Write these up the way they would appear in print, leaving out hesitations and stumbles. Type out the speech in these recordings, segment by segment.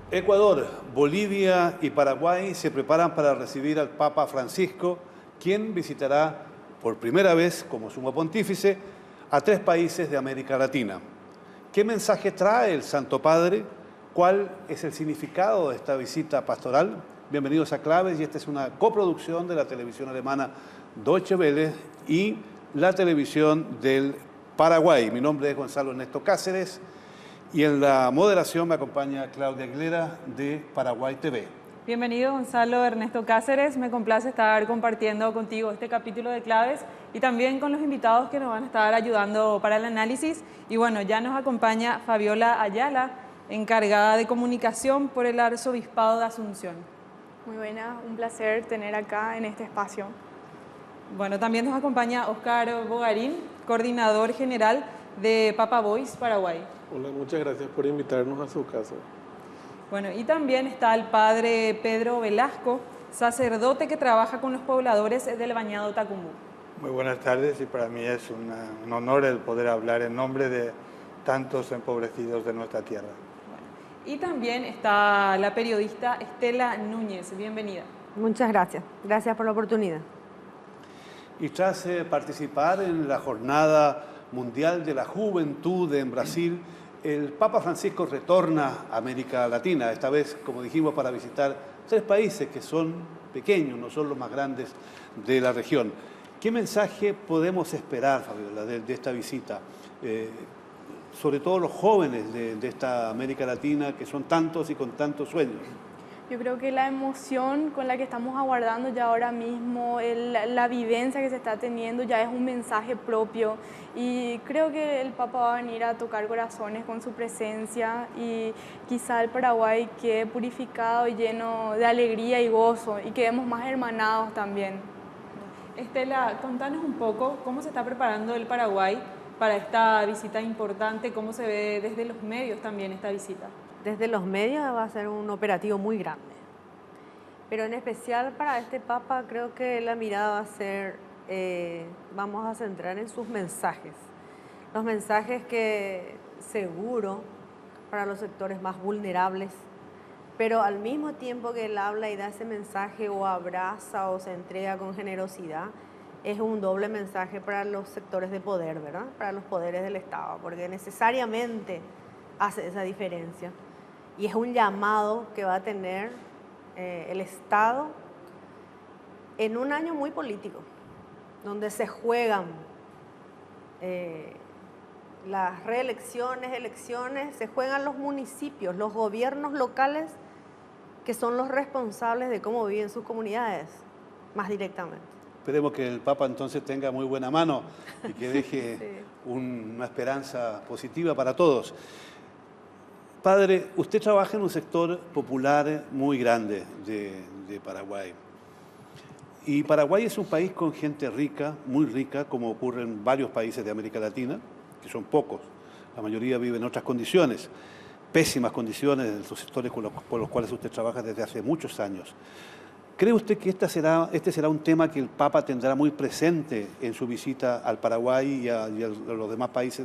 Ecuador, Bolivia y Paraguay se preparan para recibir al Papa Francisco, quien visitará por primera vez como sumo pontífice a 3 países de América Latina. ¿Qué mensaje trae el Santo Padre? ¿Cuál es el significado de esta visita pastoral? Bienvenidos a Claves, y esta es una coproducción de la televisión alemana Deutsche Welle y la televisión del Paraguay. Mi nombre es Gonzalo Ernesto Cáceres y en la moderación me acompaña Claudia Aguilera de Paraguay TV. Bienvenido, Gonzalo Ernesto Cáceres. Me complace estar compartiendo contigo este capítulo de Claves y también con los invitados que nos van a estar ayudando para el análisis. Y bueno, ya nos acompaña Fabiola Ayala, encargada de comunicación por el Arzobispado de Asunción. Muy buena, un placer tener acá en este espacio. Bueno, también nos acompaña Oscar Bogarín, coordinador general de Papa Boys Paraguay. Hola, muchas gracias por invitarnos a su casa. Bueno, y también está el padre Pedro Velasco, sacerdote que trabaja con los pobladores del Bañado Tacumbú. Muy buenas tardes, y para mí es un honor el poder hablar en nombre de tantos empobrecidos de nuestra tierra. Y también está la periodista Estela Núñez. Bienvenida. Muchas gracias. Gracias por la oportunidad. Y tras participar en la Jornada Mundial de la Juventud en Brasil, el Papa Francisco retorna a América Latina, esta vez, como dijimos, para visitar 3 países que son pequeños, no son los más grandes de la región. ¿Qué mensaje podemos esperar, Fabiola, de esta visita? Sobre todo los jóvenes de esta América Latina, que son tantos y con tantos sueños. Yo creo que la emoción con la que estamos aguardando ya ahora mismo, la vivencia que se está teniendo ya es un mensaje propio, y creo que el Papa va a venir a tocar corazones con su presencia, y quizá el Paraguay quede purificado y lleno de alegría y gozo, y quedemos más hermanados también. Estela, contanos un poco cómo se está preparando el Paraguay para esta visita importante, cómo se ve desde los medios también esta visita. Desde los medios va a ser un operativo muy grande, pero en especial para este Papa creo que la mirada va a ser, vamos a centrar en sus mensajes, los mensajes que seguro para los sectores más vulnerables, pero al mismo tiempo que él habla y da ese mensaje o abraza o se entrega con generosidad, es un doble mensaje para los sectores de poder, ¿verdad? Para los poderes del Estado, porque necesariamente hace esa diferencia. Y es un llamado que va a tener el Estado en un año muy político, donde se juegan las reelecciones, elecciones, se juegan los municipios, los gobiernos locales, que son los responsables de cómo viven sus comunidades, más directamente. Esperemos que el Papa entonces tenga muy buena mano y que deje Sí. una esperanza positiva para todos. Padre, usted trabaja en un sector popular muy grande de Paraguay. Y Paraguay es un país con gente rica, muy rica, como ocurre en varios países de América Latina, que son pocos. La mayoría vive en otras condiciones, pésimas condiciones en los sectores por los cuales usted trabaja desde hace muchos años. ¿Cree usted que este será un tema que el Papa tendrá muy presente en su visita al Paraguay y a los demás países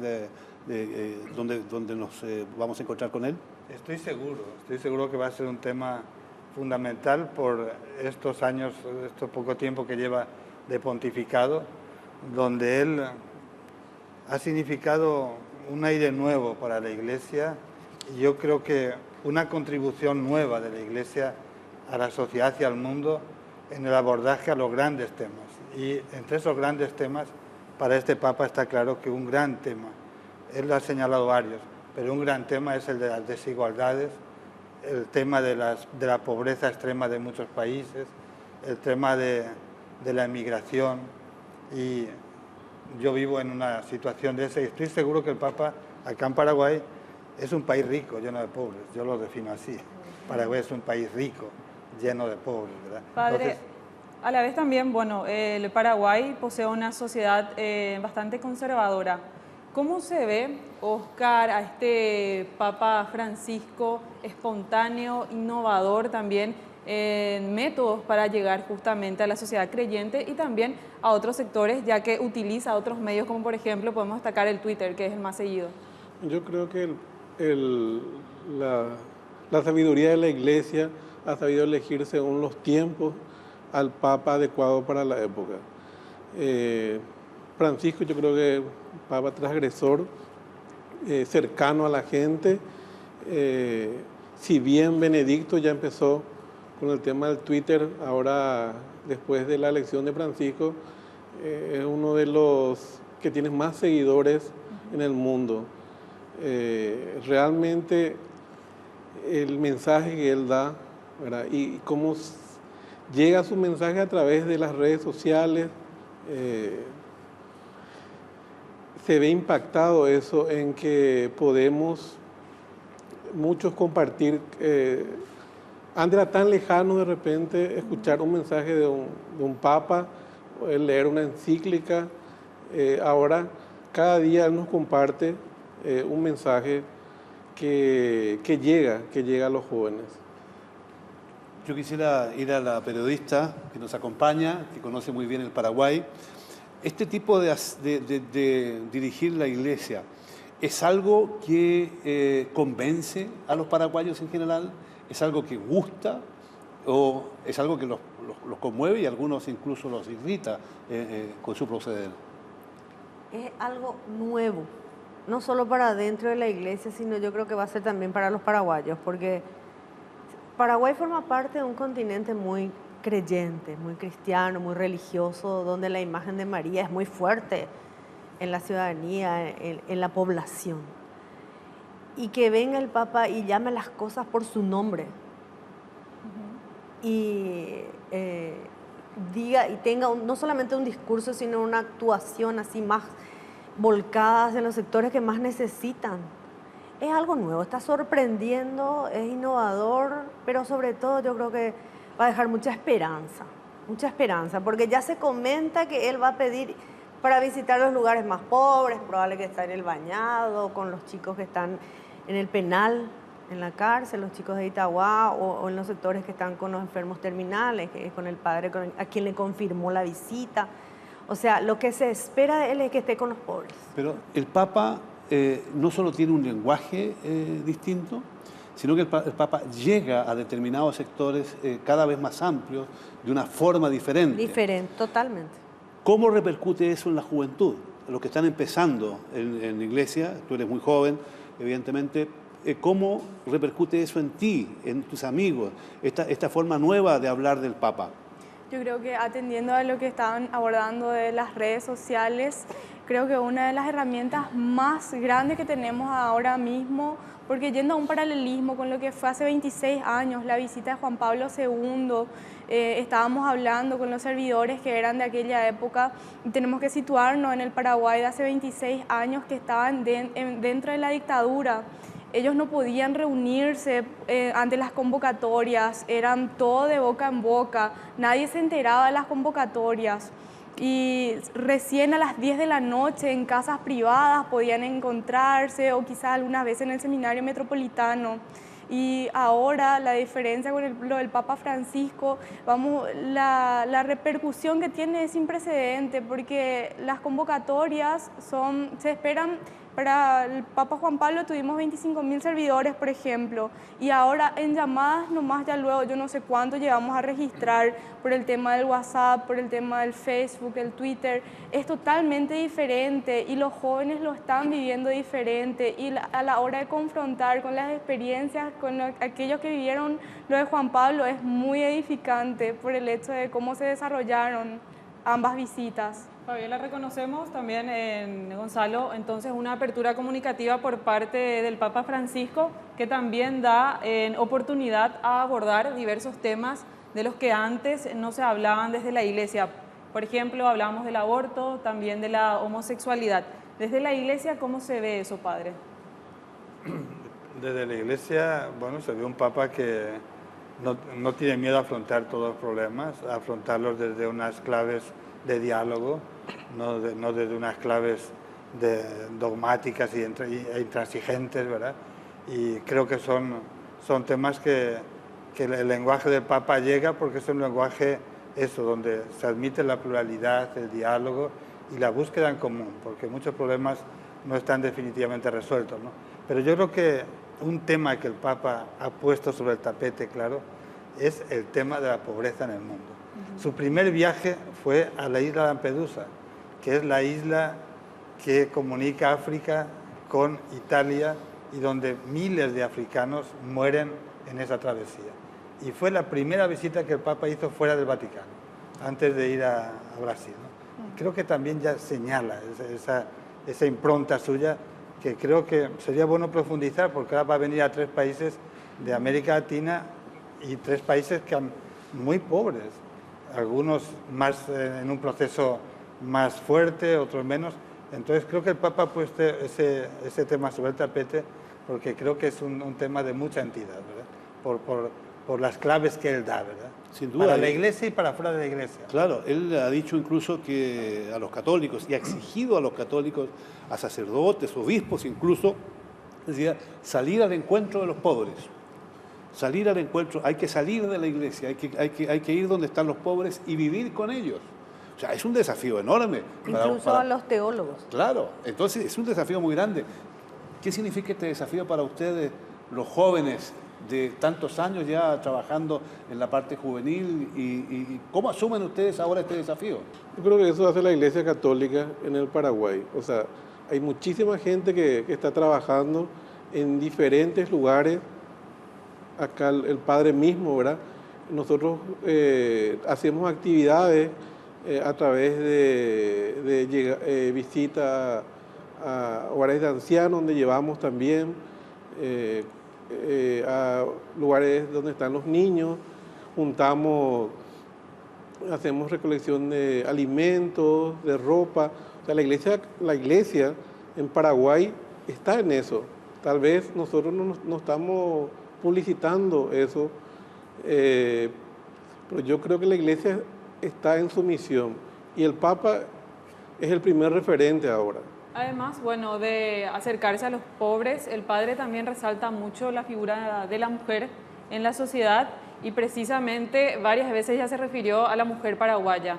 donde nos vamos a encontrar con él? Estoy seguro que va a ser un tema fundamental por estos años, este poco tiempo que lleva de pontificado, donde él ha significado un aire nuevo para la Iglesia, y yo creo que una contribución nueva de la Iglesia a la sociedad y al mundo en el abordaje a los grandes temas. Y entre esos grandes temas, para este Papa está claro que un gran tema, él lo ha señalado varios, pero un gran tema es el de las desigualdades, el tema de la pobreza extrema de muchos países, el tema de la emigración, y yo vivo en una situación de esa, y estoy seguro que el Papa, acá en Paraguay, es un país rico, lleno de pobres, yo lo defino así. Paraguay es un país rico, lleno de pobres, ¿verdad? Padre, Entonces, a la vez también, bueno, el Paraguay posee una sociedad bastante conservadora. ¿Cómo se ve, Oscar, a este Papa Francisco espontáneo, innovador también en métodos para llegar justamente a la sociedad creyente y también a otros sectores, ya que utiliza otros medios como por ejemplo podemos destacar el Twitter, que es el más seguido? Yo creo que la sabiduría de la Iglesia ha sabido elegir según los tiempos al Papa adecuado para la época. Francisco, yo creo que Papa transgresor, cercano a la gente. Si bien Benedicto ya empezó con el tema del Twitter, ahora después de la elección de Francisco, es uno de los que tiene más seguidores en el mundo. Realmente el mensaje que él da, ¿verdad? Y cómo llega su mensaje a través de las redes sociales, se ve impactado eso en que podemos muchos compartir. Antes era tan lejano de repente escuchar un mensaje de un papa, leer una encíclica. Ahora cada día él nos comparte un mensaje que llega a los jóvenes. Yo quisiera ir a la periodista que nos acompaña, que conoce muy bien el Paraguay. Este tipo de dirigir la iglesia, ¿es algo que convence a los paraguayos en general? ¿Es algo que gusta? ¿O es algo que los conmueve y algunos incluso los irrita con su proceder? Es algo nuevo, no solo para dentro de la iglesia, sino yo creo que va a ser también para los paraguayos, porque Paraguay forma parte de un continente muy creyente, muy cristiano, muy religioso, donde la imagen de María es muy fuerte en la ciudadanía, en la población. Y que venga el Papa y llame las cosas por su nombre. Y diga y tenga no solamente un discurso, sino una actuación así más volcada hacia los sectores que más necesitan. Es algo nuevo, está sorprendiendo, es innovador, pero sobre todo yo creo que va a dejar mucha esperanza, porque ya se comenta que él va a pedir para visitar los lugares más pobres, probable que está en el Bañado, con los chicos que están en el penal, en la cárcel, los chicos de Itagua, o en los sectores que están con los enfermos terminales, que es con el padre a quien le confirmó la visita. O sea, lo que se espera de él es que esté con los pobres. Pero el Papa no solo tiene un lenguaje distinto, sino que el Papa llega a determinados sectores cada vez más amplios, de una forma diferente. Diferente, totalmente. ¿Cómo repercute eso en la juventud? Los que están empezando en la iglesia, tú eres muy joven, evidentemente, ¿cómo repercute eso en ti, en tus amigos, esta forma nueva de hablar del Papa? Yo creo que atendiendo a lo que estaban abordando de las redes sociales, creo que una de las herramientas más grandes que tenemos ahora mismo, porque yendo a un paralelismo con lo que fue hace 26 años, la visita de Juan Pablo II, estábamos hablando con los servidores que eran de aquella época y tenemos que situarnos en el Paraguay de hace 26 años que estaban dentro de la dictadura. Ellos no podían reunirse ante las convocatorias, eran todo de boca en boca, nadie se enteraba de las convocatorias y recién a las 10 de la noche en casas privadas podían encontrarse o quizás algunas veces en el seminario metropolitano. Y ahora la diferencia con lo del Papa Francisco, la repercusión que tiene es sin precedente porque las convocatorias se esperan. Para el Papa Juan Pablo tuvimos 25.000 servidores, por ejemplo, y ahora en llamadas nomás ya luego yo no sé cuánto llegamos a registrar por el tema del WhatsApp, por el tema del Facebook, el Twitter. Es totalmente diferente y los jóvenes lo están viviendo diferente y a la hora de confrontar con las experiencias, con aquellos que vivieron lo de Juan Pablo es muy edificante por el hecho de cómo se desarrollaron ambas visitas. Fabiola, reconocemos también en Gonzalo, entonces, una apertura comunicativa por parte del Papa Francisco que también da oportunidad a abordar diversos temas de los que antes no se hablaban desde la Iglesia. Por ejemplo, hablamos del aborto, también de la homosexualidad. Desde la Iglesia, ¿cómo se ve eso, padre? Desde la Iglesia, bueno, se ve un Papa que no tiene miedo a afrontar todos los problemas, a afrontarlos desde unas claves de diálogo, no desde unas claves dogmáticas e intransigentes, ¿verdad? Y creo que son temas que el lenguaje del Papa llega porque es un lenguaje donde se admite la pluralidad, el diálogo y la búsqueda en común, porque muchos problemas no están definitivamente resueltos, ¿no? Pero yo creo que un tema que el Papa ha puesto sobre el tapete, claro, es el tema de la pobreza en el mundo. Su primer viaje fue a la isla de Lampedusa, que es la isla que comunica África con Italia y donde miles de africanos mueren en esa travesía. Y fue la primera visita que el Papa hizo fuera del Vaticano, antes de ir a Brasil, ¿no? Creo que también ya señala esa impronta suya, que creo que sería bueno profundizar, porque ahora va a venir a 3 países de América Latina y 3 países que muy pobres, algunos más en un proceso más fuerte, otros menos. Entonces creo que el Papa ha puesto ese tema sobre el tapete, porque creo que es un tema de mucha entidad, ¿verdad? Por las claves que él da, ¿verdad? Sin duda. Para la Iglesia y para fuera de la Iglesia. Claro, él ha dicho incluso que a los católicos, y ha exigido a los católicos, a sacerdotes, obispos incluso, decía, salir al encuentro de los pobres. Salir al encuentro, hay que salir de la Iglesia, hay que ir donde están los pobres y vivir con ellos. O sea, es un desafío enorme. Incluso a los teólogos. Claro, entonces es un desafío muy grande. ¿Qué significa este desafío para ustedes, los jóvenes de tantos años ya trabajando en la parte juvenil? ¿Y cómo asumen ustedes ahora este desafío? Yo creo que eso hace la Iglesia Católica en el Paraguay. O sea, hay muchísima gente que está trabajando en diferentes lugares. Acá el Padre mismo, ¿verdad? Nosotros hacemos actividades a través de visita a hogares de ancianos, donde llevamos también a lugares donde están los niños, hacemos recolección de alimentos, de ropa. O sea, la iglesia en Paraguay está en eso. Tal vez nosotros no estamos publicitando eso, pero yo creo que la iglesia está en su misión y el Papa es el primer referente ahora. Además, bueno, de acercarse a los pobres, el padre también resalta mucho la figura de la mujer en la sociedad y precisamente varias veces ya se refirió a la mujer paraguaya.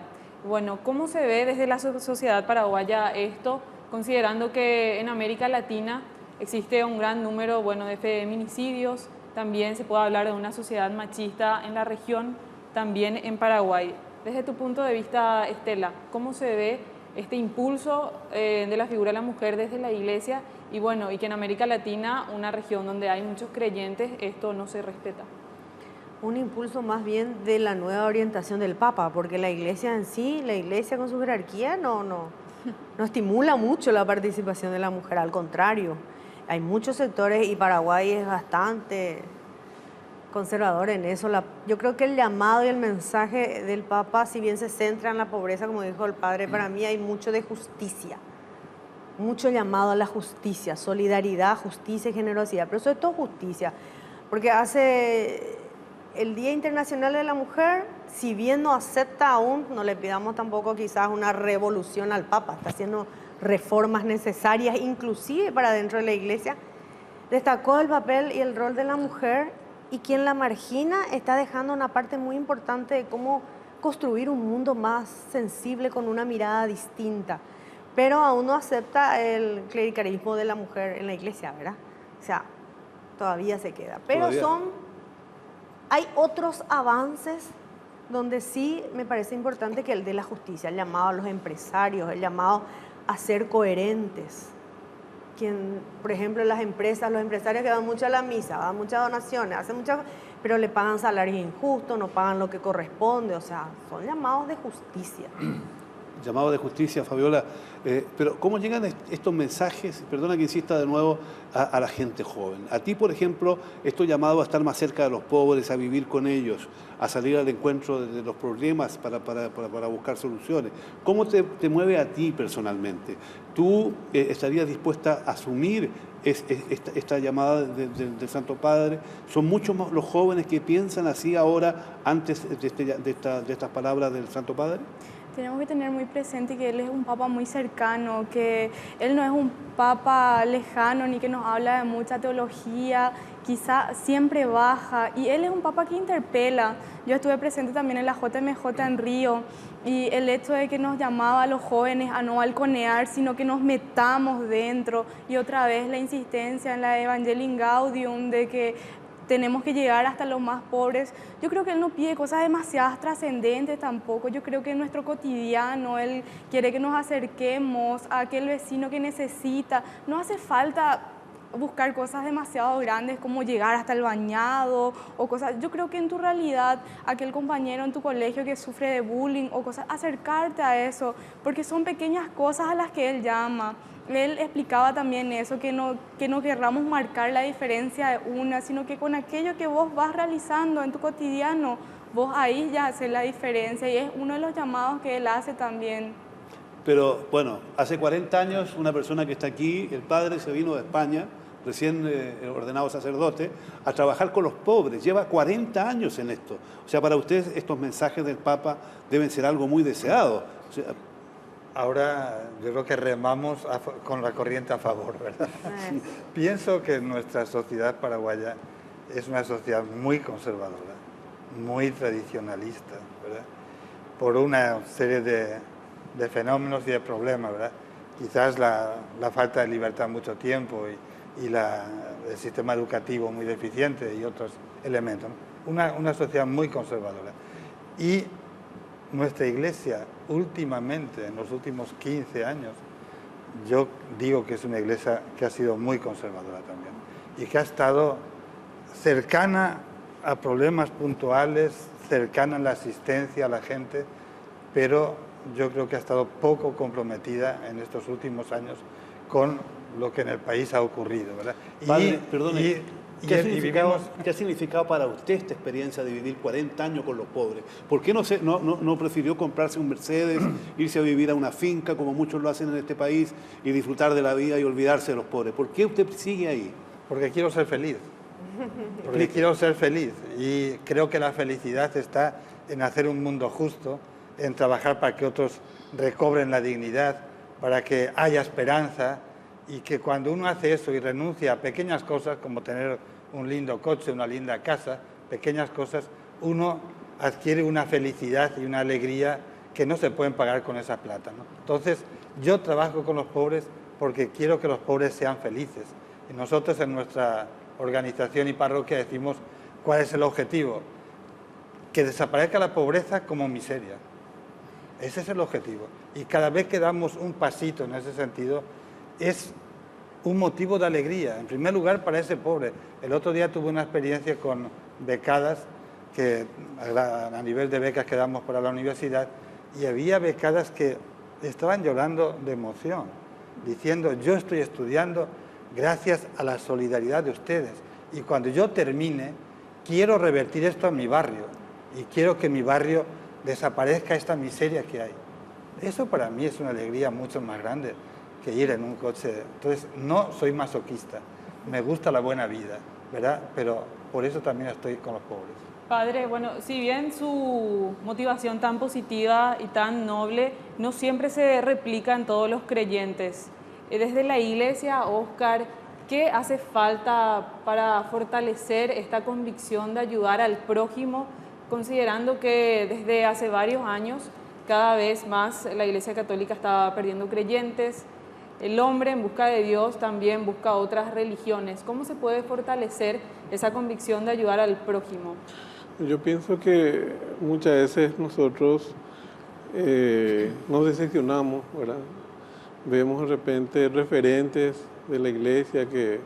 Bueno, ¿cómo se ve desde la sociedad paraguaya esto, considerando que en América Latina existe un gran número, bueno, de feminicidios? También se puede hablar de una sociedad machista en la región, también en Paraguay. Desde tu punto de vista, Estela, ¿cómo se ve este impulso de la figura de la mujer desde la Iglesia y bueno, y que en América Latina, una región donde hay muchos creyentes, esto no se respeta? Un impulso más bien de la nueva orientación del Papa, porque la Iglesia en sí, la Iglesia con su jerarquía no estimula mucho la participación de la mujer, al contrario. Hay muchos sectores y Paraguay es bastante conservador en eso. Yo creo que el llamado y el mensaje del Papa, si bien se centra en la pobreza, como dijo el padre, para mí hay mucho de justicia, mucho llamado a la justicia, solidaridad, justicia y generosidad, pero sobre todo justicia, porque hace el Día Internacional de la Mujer, si bien no acepta aún, no le pidamos tampoco quizás una revolución al Papa, está haciendo reformas necesarias, inclusive para dentro de la Iglesia, destacó el papel y el rol de la mujer, y quien la margina está dejando una parte muy importante de cómo construir un mundo más sensible con una mirada distinta. Pero aún no acepta el clericalismo de la mujer en la Iglesia, ¿verdad? O sea, todavía se queda. Pero hay otros avances donde sí me parece importante que el de la justicia, el llamado a los empresarios, el llamado a ser coherentes. Por ejemplo, las empresas, los empresarios que dan mucho a la misa, dan muchas donaciones, hacen muchas, pero le pagan salarios injustos, no pagan lo que corresponde, o sea, son llamados de justicia. Llamado de justicia, Fabiola. Pero ¿cómo llegan estos mensajes, perdona que insista de nuevo, a la gente joven? A ti, por ejemplo, esto llamado a estar más cerca de los pobres, a vivir con ellos, a salir al encuentro de los problemas para buscar soluciones. ¿Cómo te mueve a ti personalmente? ¿Tú estarías dispuesta a asumir esta llamada del Santo Padre? ¿Son muchos más los jóvenes que piensan así ahora, antes de estas palabras del Santo Padre? Tenemos que tener muy presente que Él es un Papa muy cercano, que Él no es un Papa lejano ni que nos habla de mucha teología, quizá siempre baja, y Él es un Papa que interpela. Yo estuve presente también en la JMJ en Río, y el hecho de que nos llamaba a los jóvenes a no balconear, sino que nos metamos dentro, y otra vez la insistencia en la Evangelii Gaudium de que tenemos que llegar hasta los más pobres. Yo creo que Él no pide cosas demasiadas trascendentes tampoco. Yo creo que en nuestro cotidiano Él quiere que nos acerquemos a aquel vecino que necesita. No hace falta buscar cosas demasiado grandes como llegar hasta el bañado o cosas. Yo creo que en tu realidad, aquel compañero en tu colegio que sufre de bullying o cosas, acercarte a eso, porque son pequeñas cosas a las que Él llama. Él explicaba también eso, que no querramos marcar la diferencia de una, sino que con aquello que vos vas realizando en tu cotidiano, vos ahí ya haces la diferencia, y es uno de los llamados que Él hace también. Pero bueno, hace 40 años una persona que está aquí, el padre se vino de España, recién ordenado sacerdote, a trabajar con los pobres. Lleva 40 años en esto. O sea, para ustedes estos mensajes del Papa deben ser algo muy deseado. O sea, ahora yo creo que remamos con la corriente a favor, ¿verdad? Pienso que nuestra sociedad paraguaya es una sociedad muy conservadora, muy tradicionalista, ¿verdad? Por una serie de fenómenos y de problemas, ¿verdad? Quizás la falta de libertad mucho tiempo y el sistema educativo muy deficiente y otros elementos, ¿no? Una sociedad muy conservadora. Y nuestra iglesia últimamente, en los últimos 15 años, yo digo que es una iglesia que ha sido muy conservadora también y que ha estado cercana a problemas puntuales, cercana en la asistencia a la gente, pero yo creo que ha estado poco comprometida en estos últimos años con lo que en el país ha ocurrido, ¿verdad? Padre, perdone, ¿qué ha significado para usted esta experiencia de vivir 40 años con los pobres? ¿Por qué no prefirió comprarse un Mercedes, irse a vivir a una finca, como muchos lo hacen en este país, y disfrutar de la vida y olvidarse de los pobres? ¿Por qué usted sigue ahí? Porque quiero ser feliz. Porque quiero ser feliz. Y creo que la felicidad está en hacer un mundo justo, en trabajar para que otros recobren la dignidad, para que haya esperanza, y que cuando uno hace eso y renuncia a pequeñas cosas como tener un lindo coche, una linda casa, pequeñas cosas, uno adquiere una felicidad y una alegría que no se pueden pagar con esa plata, ¿no? Entonces, yo trabajo con los pobres porque quiero que los pobres sean felices. Y nosotros en nuestra organización y parroquia decimos cuál es el objetivo: que desaparezca la pobreza como miseria. Ese es el objetivo. Y cada vez que damos un pasito en ese sentido, es un motivo de alegría, en primer lugar para ese pobre. El otro día tuve una experiencia con becadas, que a nivel de becas que damos para la universidad, y había becadas que estaban llorando de emoción, diciendo: yo estoy estudiando gracias a la solidaridad de ustedes, y cuando yo termine quiero revertir esto a mi barrio, y quiero que en mi barrio desaparezca esta miseria que hay. Eso para mí es una alegría mucho más grande que ir en un coche. Entonces, no soy masoquista, me gusta la buena vida, ¿verdad? Pero por eso también estoy con los pobres. Padre, bueno, si bien su motivación tan positiva y tan noble no siempre se replica en todos los creyentes, desde la Iglesia, Óscar, ¿qué hace falta para fortalecer esta convicción de ayudar al prójimo, considerando que desde hace varios años cada vez más la Iglesia Católica está perdiendo creyentes? El hombre en busca de Dios también busca otras religiones. ¿Cómo se puede fortalecer esa convicción de ayudar al prójimo? Yo pienso que muchas veces nosotros nos decepcionamos, ¿verdad? Vemos de repente referentes de la iglesia que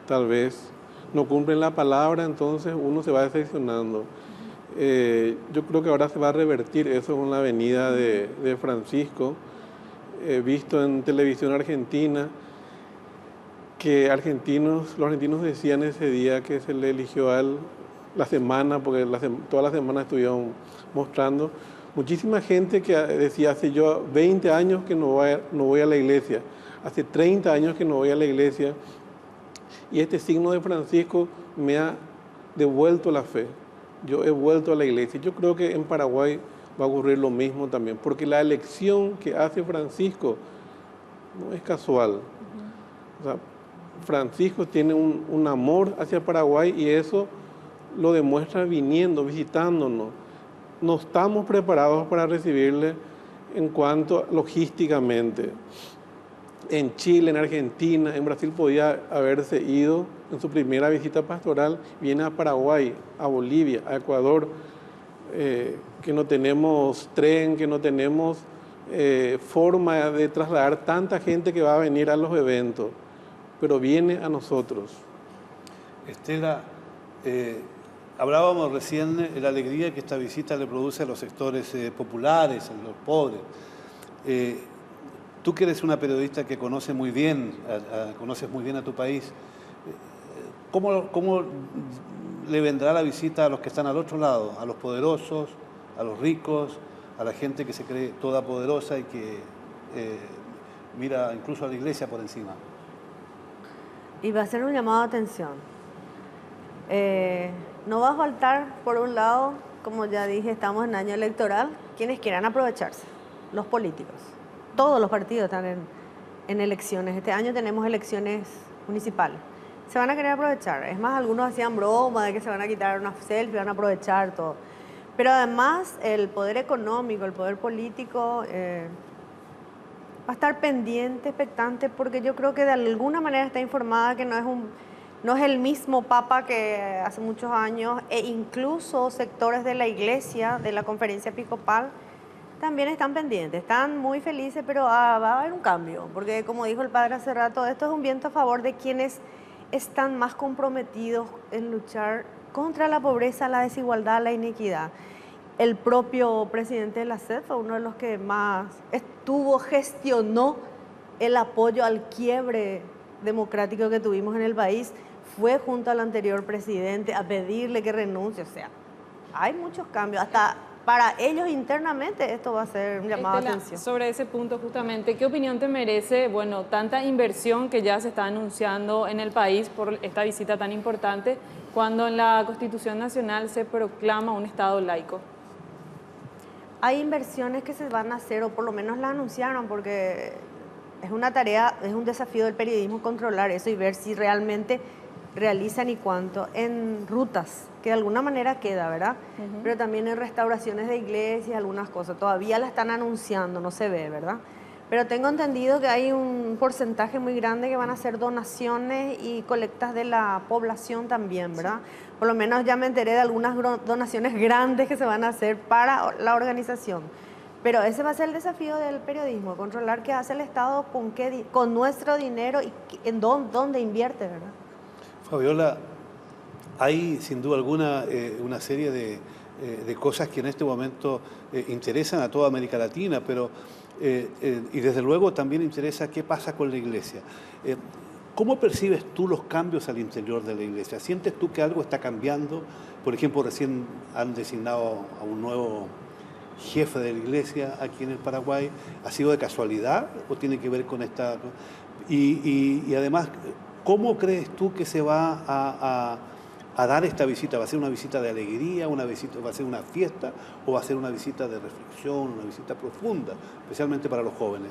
tal vez no cumplen la palabra, entonces uno se va decepcionando. Yo creo que ahora se va a revertir eso con la venida de Francisco. He visto en televisión argentina que los argentinos decían ese día que se le eligió a él la semana, porque toda la semana estuvieron mostrando, muchísima gente que decía: hace yo 20 años que no voy a la iglesia, hace 30 años que no voy a la iglesia, y este signo de Francisco me ha devuelto la fe. Yo he vuelto a la iglesia. Yo creo que en Paraguay va a ocurrir lo mismo también, porque la elección que hace Francisco no es casual. O sea, Francisco tiene un amor hacia Paraguay y eso lo demuestra viniendo, visitándonos. No estamos preparados para recibirle en cuanto logísticamente. En Chile, en Argentina, en Brasil podía haberse ido en su primera visita pastoral, viene a Paraguay, a Bolivia, a Ecuador, que no tenemos tren, que no tenemos forma de trasladar tanta gente que va a venir a los eventos, pero viene a nosotros. Estela, hablábamos recién de la alegría que esta visita le produce a los sectores populares, a los pobres. Tú que eres una periodista que conoce muy bien, conoces muy bien a tu país, ¿cómo le vendrá la visita a los que están al otro lado, a los poderosos, a los ricos, a la gente que se cree todopoderosa y que mira incluso a la iglesia por encima? Y va a ser un llamado de atención. No va a faltar, por un lado, como ya dije, estamos en año electoral, quienes quieran aprovecharse, los políticos. Todos los partidos están en elecciones. Este año tenemos elecciones municipales. Se van a querer aprovechar. Es más, algunos hacían broma de que se van a quitar una selfie, van a aprovechar todo. Pero además, el poder económico, el poder político, va a estar pendiente, expectante, porque yo creo que de alguna manera está informada que no es el mismo Papa que hace muchos años, e incluso sectores de la Iglesia, de la Conferencia Episcopal, también están pendientes, están muy felices, pero va a haber un cambio, porque como dijo el padre hace rato, esto es un viento a favor de quienes están más comprometidos en luchar contra la pobreza, la desigualdad, la inequidad. El propio presidente de la SED fue uno de los que más gestionó el apoyo al quiebre democrático que tuvimos en el país, fue junto al anterior presidente a pedirle que renuncie, o sea, hay muchos cambios, hasta para ellos internamente esto va a ser un llamado de atención. Sobre ese punto justamente, ¿qué opinión te merece, bueno, tanta inversión que ya se está anunciando en el país por esta visita tan importante, cuando en la Constitución Nacional se proclama un Estado laico? Hay inversiones que se van a hacer, o por lo menos la anunciaron, porque es una tarea, es un desafío del periodismo controlar eso y ver si realmente realizan y cuánto. En rutas, que de alguna manera queda, ¿verdad? Pero también en restauraciones de iglesias, algunas cosas. Todavía la están anunciando, no se ve, ¿verdad? Pero tengo entendido que hay un porcentaje muy grande que van a hacer donaciones y colectas de la población también, ¿verdad? Por lo menos ya me enteré de algunas donaciones grandes que se van a hacer para la organización. Pero ese va a ser el desafío del periodismo, controlar qué hace el Estado, con nuestro dinero y en dónde invierte, ¿verdad? Fabiola, hay sin duda alguna una serie de cosas que en este momento interesan a toda América Latina, pero y desde luego también interesa qué pasa con la Iglesia. ¿Cómo percibes tú los cambios al interior de la Iglesia? ¿Sientes tú que algo está cambiando? Por ejemplo, recién han designado a un nuevo jefe de la Iglesia aquí en el Paraguay. ¿Ha sido de casualidad o tiene que ver con esta...? Y además, ¿cómo crees tú que se va a dar esta visita? ¿Va a ser una visita de alegría, va a ser una fiesta o va a ser una visita de reflexión, una visita profunda, especialmente para los jóvenes?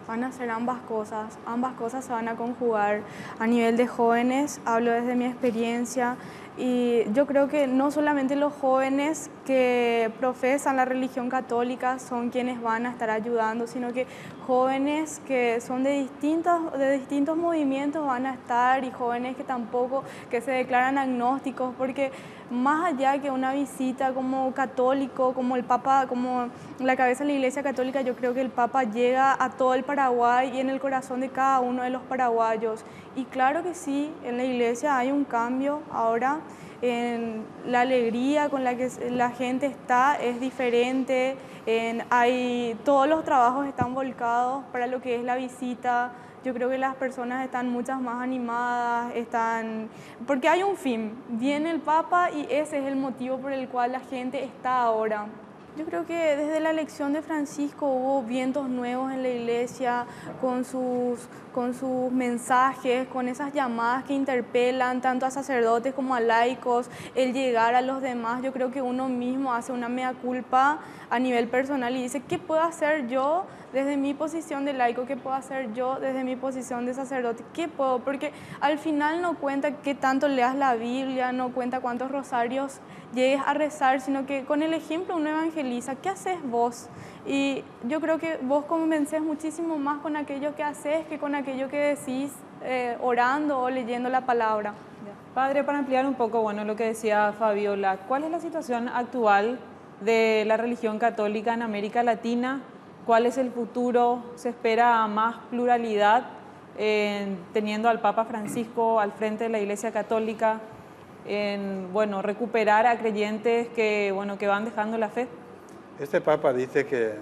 Van a ser ambas cosas se van a conjugar. A nivel de jóvenes, hablo desde mi experiencia, y yo creo que no solamente los jóvenes que profesan la religión católica son quienes van a estar ayudando, sino que jóvenes que son de distintos movimientos van a estar, y jóvenes que se declaran agnósticos, porque más allá que una visita como católico, como el Papa, como la cabeza de la Iglesia Católica, yo creo que el Papa llega a todo el Paraguay y en el corazón de cada uno de los paraguayos. Y claro que sí, en la Iglesia hay un cambio ahora, en la alegría con la que la gente está es diferente, todos los trabajos están volcados para lo que es la visita. Yo creo que las personas están muchas más animadas, porque hay un fin, viene el Papa y ese es el motivo por el cual la gente está ahora. Yo creo que desde la elección de Francisco hubo vientos nuevos en la iglesia, con sus mensajes, con esas llamadas que interpelan tanto a sacerdotes como a laicos, el llegar a los demás. Yo creo que uno mismo hace una mea culpa a nivel personal y dice, ¿qué puedo hacer yo desde mi posición de laico? ¿Qué puedo hacer yo desde mi posición de sacerdote? ¿Qué puedo? Porque al final no cuenta qué tanto leas la Biblia, no cuenta cuántos rosarios llegues a rezar, sino que con el ejemplo uno evangeliza. ¿Qué haces vos? Y yo creo que vos convences muchísimo más con aquello que haces que con aquello que decís orando o leyendo la palabra. Padre, para ampliar un poco, bueno, lo que decía Fabiola, ¿cuál es la situación actual de la religión católica en América Latina? ¿Cuál es el futuro? ¿Se espera más pluralidad teniendo al Papa Francisco al frente de la Iglesia Católica? Bueno, recuperar a creyentes que van dejando la fe. Este Papa dice que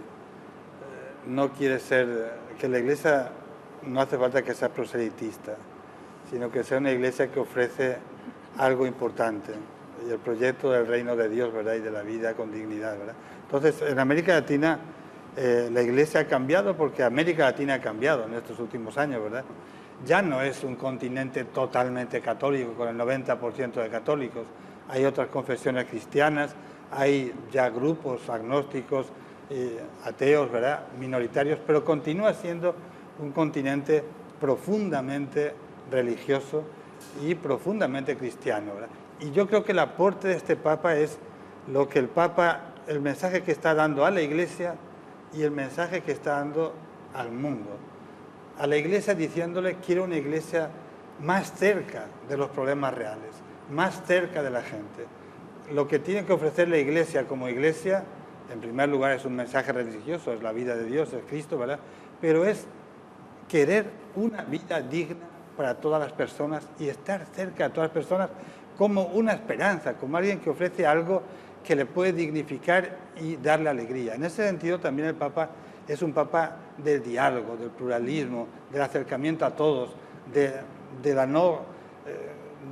no quiere ser, que la Iglesia no hace falta que sea proselitista, sino que sea una Iglesia que ofrece algo importante, y el proyecto del reino de Dios, ¿verdad? Y de la vida con dignidad, ¿verdad? Entonces, en América Latina la Iglesia ha cambiado porque América Latina ha cambiado en estos últimos años, ¿verdad? Ya no es un continente totalmente católico, con el 90% de católicos. Hay otras confesiones cristianas, hay ya grupos agnósticos, ateos, ¿verdad? Minoritarios, pero continúa siendo un continente profundamente religioso y profundamente cristiano, ¿verdad? Y yo creo que el aporte de este Papa es lo que el mensaje que está dando a la Iglesia y el mensaje que está dando al mundo. A la Iglesia diciéndole, quiero una Iglesia más cerca de los problemas reales, más cerca de la gente. Lo que tiene que ofrecer la Iglesia como Iglesia, en primer lugar es un mensaje religioso, es la vida de Dios, es Cristo, ¿verdad? Pero es querer una vida digna para todas las personas y estar cerca de todas las personas como una esperanza, como alguien que ofrece algo que le puede dignificar y darle alegría. En ese sentido también el Papa es un Papa del diálogo, del pluralismo, del acercamiento a todos, de la no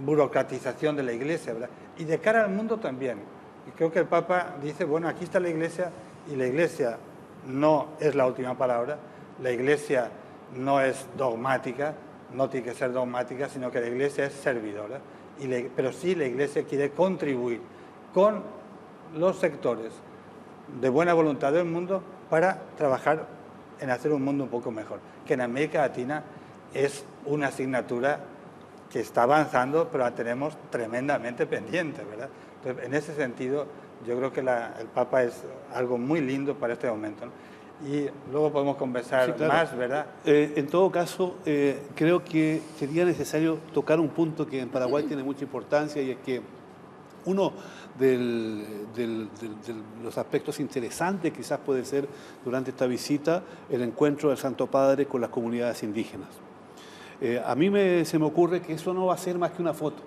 burocratización de la Iglesia, ¿verdad? Y de cara al mundo también. Y creo que el Papa dice, bueno, aquí está la Iglesia y la Iglesia no es la última palabra, la Iglesia no es dogmática, no tiene que ser dogmática, sino que la Iglesia es servidora, pero sí la Iglesia quiere contribuir con los sectores de buena voluntad del mundo para trabajar en hacer un mundo un poco mejor, que en América Latina es una asignatura que está avanzando, pero la tenemos tremendamente pendiente, ¿verdad? Entonces, en ese sentido, yo creo que el Papa es algo muy lindo para este momento, ¿no? Y luego podemos conversar sí, claro. Más, ¿verdad? En todo caso, creo que sería necesario tocar un punto que en Paraguay tiene mucha importancia, y es que uno de los aspectos interesantes quizás puede ser durante esta visita el encuentro del Santo Padre con las comunidades indígenas. A mí se me ocurre que eso no va a ser más que una foto,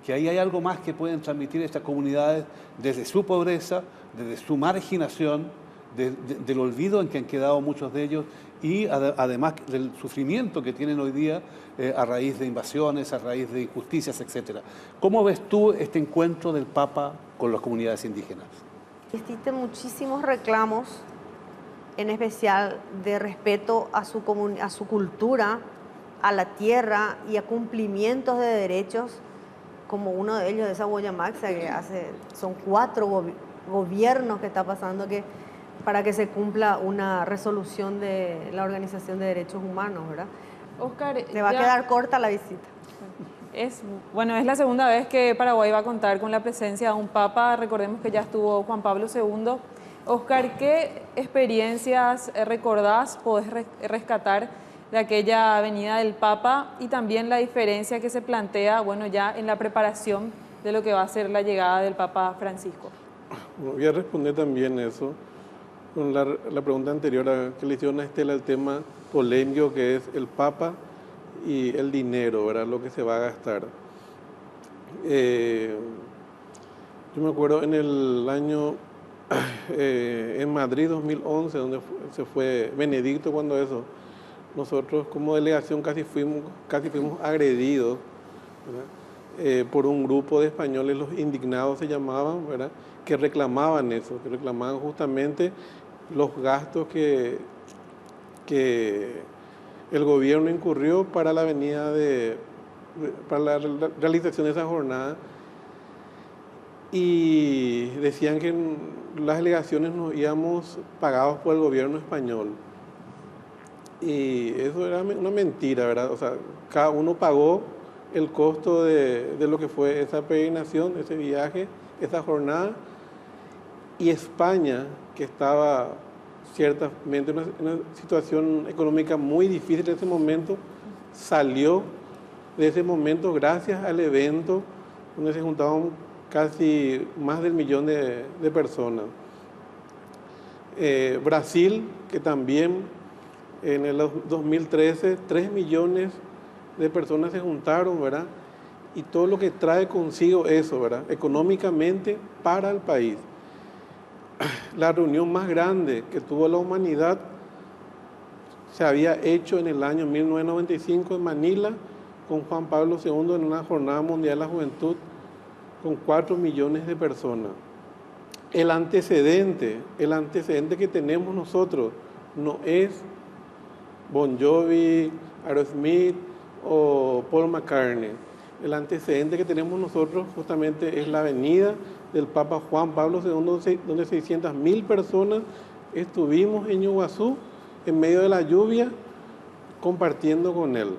que ahí hay algo más que pueden transmitir estas comunidades desde su pobreza, desde su marginación, del olvido en que han quedado muchos de ellos y además del sufrimiento que tienen hoy día a raíz de invasiones, a raíz de injusticias, etc. ¿Cómo ves tú este encuentro del Papa con las comunidades indígenas? Existen muchísimos reclamos, en especial de respeto a su cultura, a la tierra y a cumplimientos de derechos, como uno de ellos de esa Guayamaxa, que son 4 gobiernos que está pasando para que se cumpla una resolución de la Organización de Derechos Humanos, ¿verdad? Oscar, te va a quedar corta la visita. Es la segunda vez que Paraguay va a contar con la presencia de un Papa. Recordemos que ya estuvo Juan Pablo II. Oscar, ¿qué experiencias recordás, podés rescatar de aquella venida del Papa y también la diferencia que se plantea, ya en la preparación de lo que va a ser la llegada del Papa Francisco? Bueno, voy a responder también eso con la pregunta anterior que le hicieron a Estela, el tema polémico que es el Papa y el dinero, ¿verdad? Lo que se va a gastar. Yo me acuerdo en el año, en Madrid 2011, donde se fue Benedicto, cuando eso, nosotros como delegación casi fuimos agredidos, ¿verdad? Por un grupo de españoles, los indignados se llamaban, ¿verdad? que reclamaban eso, que reclamaban justamente los gastos que el gobierno incurrió para la para la realización de esa jornada, y decían que las delegaciones nos íbamos pagados por el gobierno español. Y eso era una mentira, ¿verdad? O sea, cada uno pagó el costo de lo que fue esa peregrinación, ese viaje, esa jornada. Y España, que estaba ciertamente en una situación económica muy difícil en ese momento, salió de ese momento gracias al evento donde se juntaban casi más del 1.000.000 de personas. Brasil, que también en el 2013 3 millones de personas se juntaron, ¿verdad? Y todo lo que trae consigo eso, ¿verdad? Económicamente para el país. La reunión más grande que tuvo la humanidad se había hecho en el año 1995 en Manila con Juan Pablo II en una jornada mundial de la juventud con 4 millones de personas. El antecedente que tenemos nosotros no es Bon Jovi, Aerosmith o Paul McCartney. El antecedente que tenemos nosotros justamente es la venida del Papa Juan Pablo II, donde 600.000 personas estuvimos en Iguazú en medio de la lluvia compartiendo con él.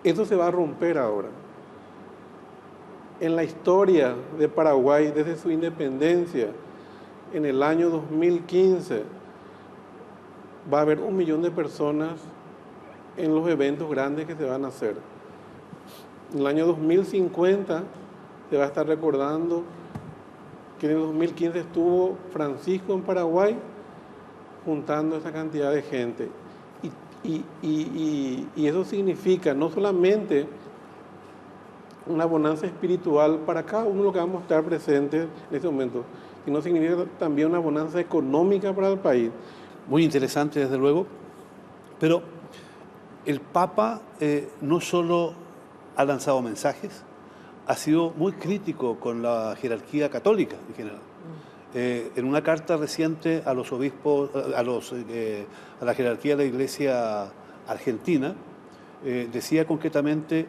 Eso se va a romper ahora. En la historia de Paraguay, desde su independencia, en el año 2015, va a haber 1 millón de personas en los eventos grandes que se van a hacer. En el año 2050 se va a estar recordando que en el 2015 estuvo Francisco en Paraguay juntando esa cantidad de gente. Y eso significa no solamente una bonanza espiritual para cada uno de los que vamos a estar presentes en ese momento, sino significa también una bonanza económica para el país. Muy interesante, desde luego, pero el Papa no solo ha lanzado mensajes, ha sido muy crítico con la jerarquía católica en general. En una carta reciente a los obispos, a la jerarquía de la Iglesia argentina, decía concretamente,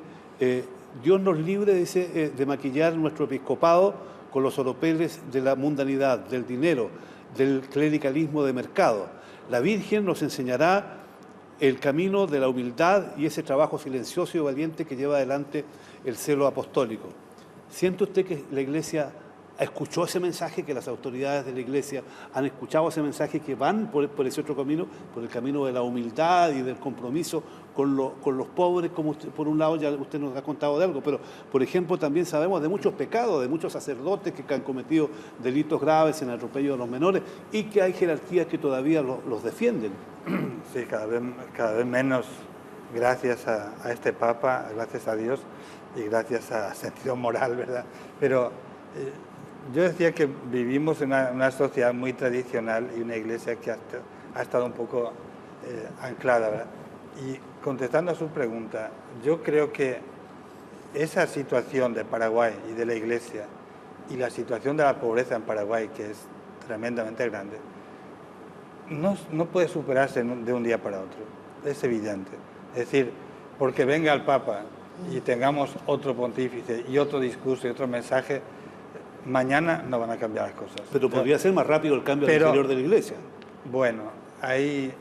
Dios nos libre, dice, de maquillar nuestro episcopado con los oropeles de la mundanidad, del dinero, del clericalismo de mercado. La Virgen nos enseñará el camino de la humildad y ese trabajo silencioso y valiente que lleva adelante el celo apostólico. ¿Siente usted que la Iglesia escuchó ese mensaje, que las autoridades de la Iglesia han escuchado ese mensaje, que van por ese otro camino, por el camino de la humildad y del compromiso con los pobres, como usted, por un lado ya usted nos ha contado de algo, pero por ejemplo también sabemos de muchos pecados, de muchos sacerdotes que han cometido delitos graves en atropello de los menores y que hay jerarquías que todavía los defienden? Sí, cada vez menos, gracias a este Papa, gracias a Dios y gracias a sentido moral, ¿verdad? Pero yo decía que vivimos en una sociedad muy tradicional y una iglesia que ha estado un poco anclada, ¿verdad? Y contestando a su pregunta, yo creo que esa situación de Paraguay y de la iglesia y la situación de la pobreza en Paraguay, que es tremendamente grande, no puede superarse de un día para otro, es evidente. Es decir, porque venga el Papa y tengamos otro pontífice y otro discurso y otro mensaje, mañana no van a cambiar las cosas. Pero podría ser más rápido el cambio al interior de la Iglesia. Bueno, ahí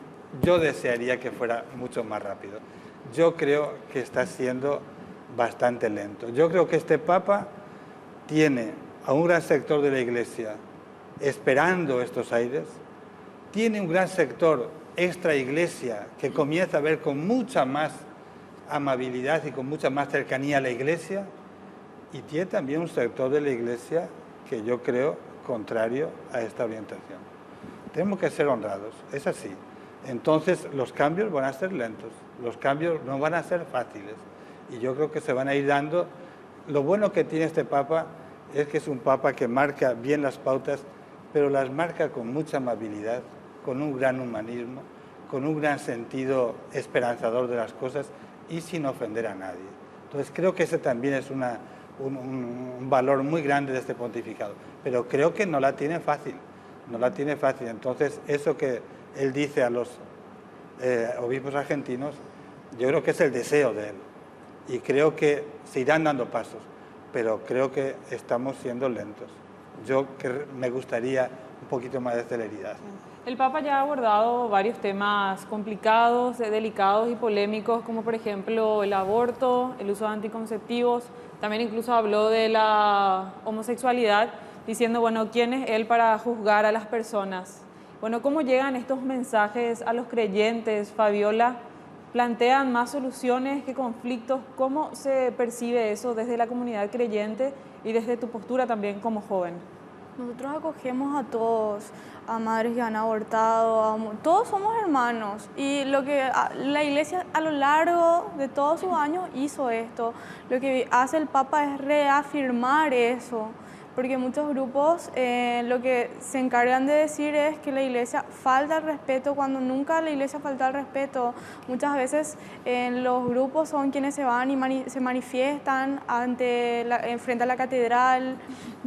yo desearía que fuera mucho más rápido. Yo creo que está siendo bastante lento. Yo creo que este Papa tiene a un gran sector de la Iglesia esperando estos aires, tiene un gran sector extra Iglesia que comienza a ver con mucha más amabilidad y con mucha más cercanía a la Iglesia, y tiene también un sector de la Iglesia que yo creo contrario a esta orientación. Tenemos que ser honrados, es así. Entonces los cambios van a ser lentos, los cambios no van a ser fáciles, y yo creo que se van a ir dando. Lo bueno que tiene este Papa es que es un Papa que marca bien las pautas, pero las marca con mucha amabilidad, con un gran humanismo, con un gran sentido esperanzador de las cosas y sin ofender a nadie. Entonces creo que esa también es una un valor muy grande de este pontificado. Pero creo que no la tiene fácil, no la tiene fácil. Entonces, eso que él dice a los obispos argentinos, yo creo que es el deseo de él. Y creo que se irán dando pasos, pero creo que estamos siendo lentos. Me gustaría un poquito más de celeridad. El Papa ya ha abordado varios temas complicados, delicados y polémicos, como por ejemplo el aborto, el uso de anticonceptivos. También incluso habló de la homosexualidad, diciendo, bueno, ¿quién es él para juzgar a las personas? Bueno, ¿cómo llegan estos mensajes a los creyentes, Fabiola? ¿Plantean más soluciones que conflictos? ¿Cómo se percibe eso desde la comunidad creyente y desde tu postura también como joven? Nosotros acogemos a todos, a madres que han abortado, todos somos hermanos. Y lo que la Iglesia a lo largo de todos sus años hizo esto. Lo que hace el Papa es reafirmar eso. Porque muchos grupos lo que se encargan de decir es que la Iglesia falta el respeto cuando nunca la Iglesia falta el respeto. Muchas veces los grupos son quienes se van y se manifiestan frente a la catedral.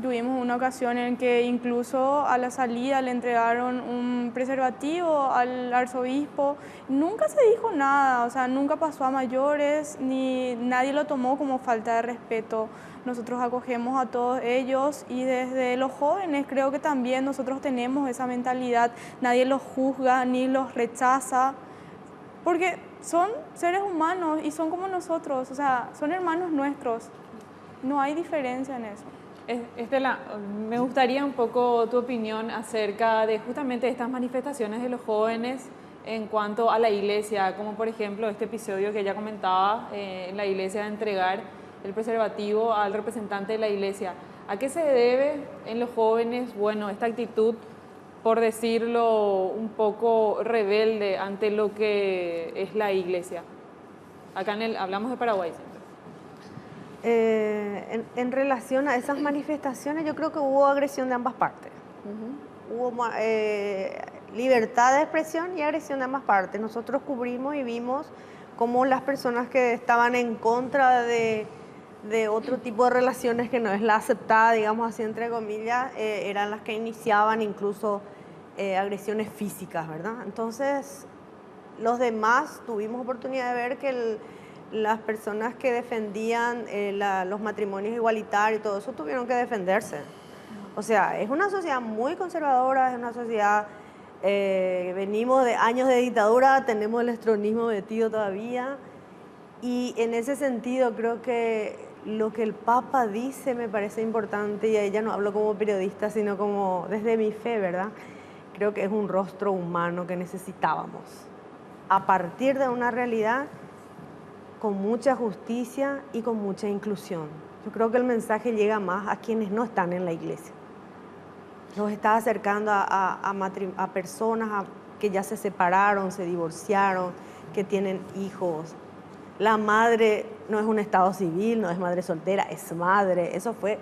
Tuvimos una ocasión en que incluso a la salida le entregaron un preservativo al arzobispo. Nunca se dijo nada, o sea, nunca pasó a mayores, ni nadie lo tomó como falta de respeto. Nosotros acogemos a todos ellos y desde los jóvenes creo que también nosotros tenemos esa mentalidad. Nadie los juzga ni los rechaza, porque son seres humanos y son como nosotros, o sea, son hermanos nuestros. No hay diferencia en eso. Estela, me gustaría un poco tu opinión acerca de justamente estas manifestaciones de los jóvenes en cuanto a la iglesia, como por ejemplo este episodio que ella comentaba en la iglesia de entregar el preservativo al representante de la iglesia. ¿A qué se debe en los jóvenes, bueno, esta actitud, por decirlo un poco rebelde ante lo que es la iglesia? Acá hablamos de Paraguay siempre. En relación a esas manifestaciones, yo creo que hubo agresión de ambas partes. Hubo libertad de expresión y agresión de ambas partes. Nosotros cubrimos y vimos cómo las personas que estaban en contra de otro tipo de relaciones que no es la aceptada, digamos así, entre comillas, eran las que iniciaban incluso agresiones físicas, ¿verdad? Entonces, los demás tuvimos oportunidad de ver que las personas que defendían los matrimonios igualitarios y todo eso tuvieron que defenderse. O sea, es una sociedad muy conservadora, es una sociedad, venimos de años de dictadura, tenemos el estronismo metido todavía, y en ese sentido creo que lo que el Papa dice me parece importante, y ella no hablo como periodista, sino como desde mi fe, ¿verdad? Creo que es un rostro humano que necesitábamos, a partir de una realidad con mucha justicia y con mucha inclusión. Yo creo que el mensaje llega más a quienes no están en la iglesia. Nos está acercando a personas que ya se separaron, se divorciaron, que tienen hijos. La madre no es un estado civil, no es madre soltera, es madre. Eso fue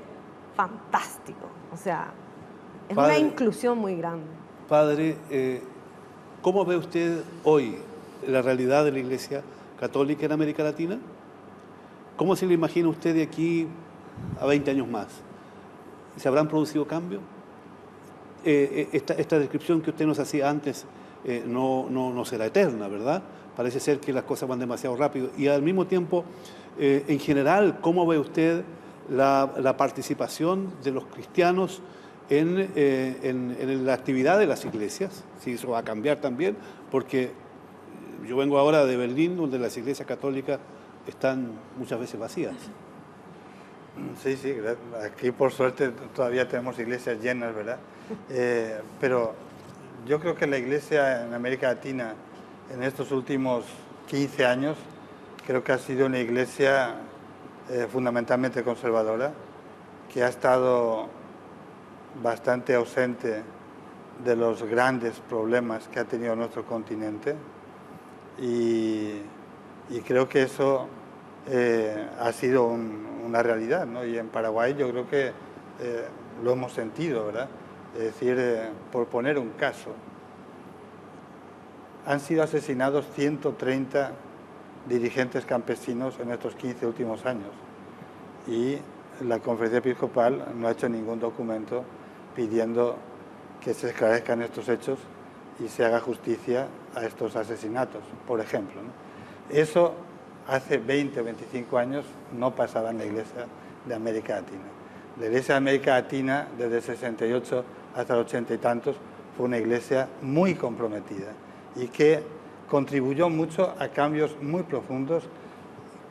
fantástico. O sea, es una inclusión muy grande. Padre, ¿cómo ve usted hoy la realidad de la Iglesia Católica en América Latina? ¿Cómo se le imagina usted de aquí a 20 años más? ¿Se habrán producido cambios? Esta descripción que usted nos hacía antes no será eterna, ¿verdad? Parece ser que las cosas van demasiado rápido. Y al mismo tiempo, en general, ¿cómo ve usted la participación de los cristianos en la actividad de las iglesias? Si eso va a cambiar también, porque yo vengo ahora de Berlín, donde las iglesias católicas están muchas veces vacías. Sí, aquí por suerte todavía tenemos iglesias llenas, ¿verdad? Pero yo creo que la iglesia en América Latina en estos últimos 15 años creo que ha sido una iglesia fundamentalmente conservadora, que ha estado bastante ausente de los grandes problemas que ha tenido nuestro continente, y creo que eso ha sido una realidad, ¿no? Y en Paraguay yo creo que lo hemos sentido, ¿verdad? Es decir, por poner un caso, han sido asesinados 130 dirigentes campesinos en estos 15 últimos años, y la Conferencia Episcopal no ha hecho ningún documento pidiendo que se esclarezcan estos hechos y se haga justicia a estos asesinatos, por ejemplo, ¿no? Eso hace 20 o 25 años no pasaba en la Iglesia de América Latina. La Iglesia de América Latina, desde el 68 hasta el 80 y tantos, fue una iglesia muy comprometida y que contribuyó mucho a cambios muy profundos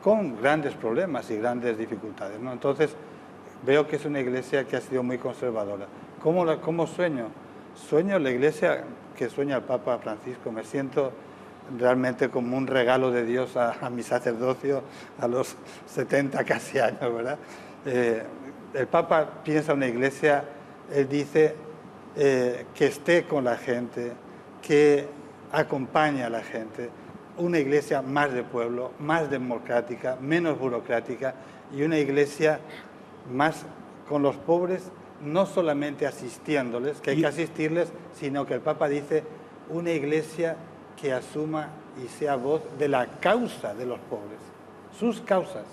con grandes problemas y grandes dificultades, ¿no? Entonces, veo que es una iglesia que ha sido muy conservadora. ¿Cómo sueño? Sueño la iglesia que sueña el Papa Francisco. Me siento realmente como un regalo de Dios a mi sacerdocio a los 70 casi años, ¿verdad? El Papa piensa una iglesia, él dice que esté con la gente, que acompañe a la gente, una iglesia más de pueblo, más democrática, menos burocrática y una iglesia más con los pobres, no solamente asistiéndoles, que hay que asistirles, sino que el Papa dice una iglesia que asuma y sea voz de la causa de los pobres, sus causas.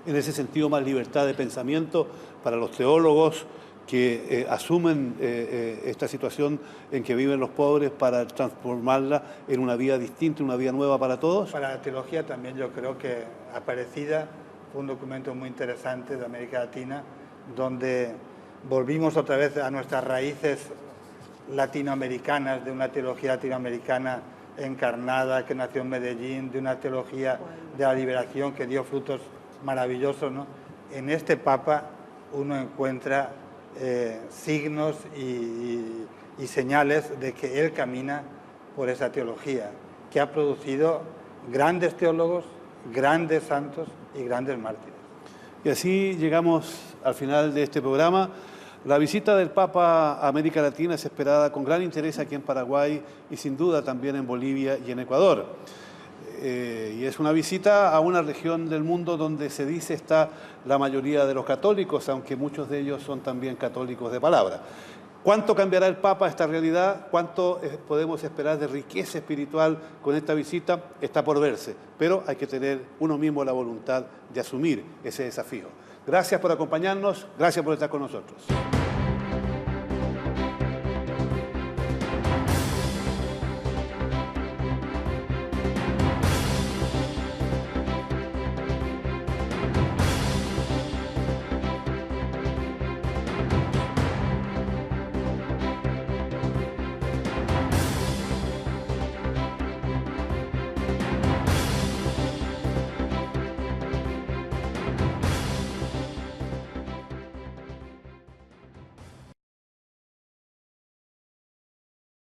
En ese sentido, más libertad de pensamiento para los teólogos que asumen esta situación en que viven los pobres para transformarla en una vida distinta, una vida nueva para todos. Para la teología también yo creo que Aparecida fue un documento muy interesante de América Latina, donde volvimos otra vez a nuestras raíces latinoamericanas, de una teología latinoamericana encarnada que nació en Medellín, de una teología de la liberación que dio frutos maravillosos, ¿no? En este Papa uno encuentra signos y señales de que él camina por esa teología, que ha producido grandes teólogos, grandes santos y grandes mártires. Y así llegamos al final de este programa. La visita del Papa a América Latina es esperada con gran interés aquí en Paraguay y sin duda también en Bolivia y en Ecuador. Y es una visita a una región del mundo donde se dice está la mayoría de los católicos, aunque muchos de ellos son también católicos de palabra. ¿Cuánto cambiará el Papa esta realidad? ¿Cuánto podemos esperar de riqueza espiritual con esta visita? Está por verse, pero hay que tener uno mismo la voluntad de asumir ese desafío. Gracias por acompañarnos, gracias por estar con nosotros.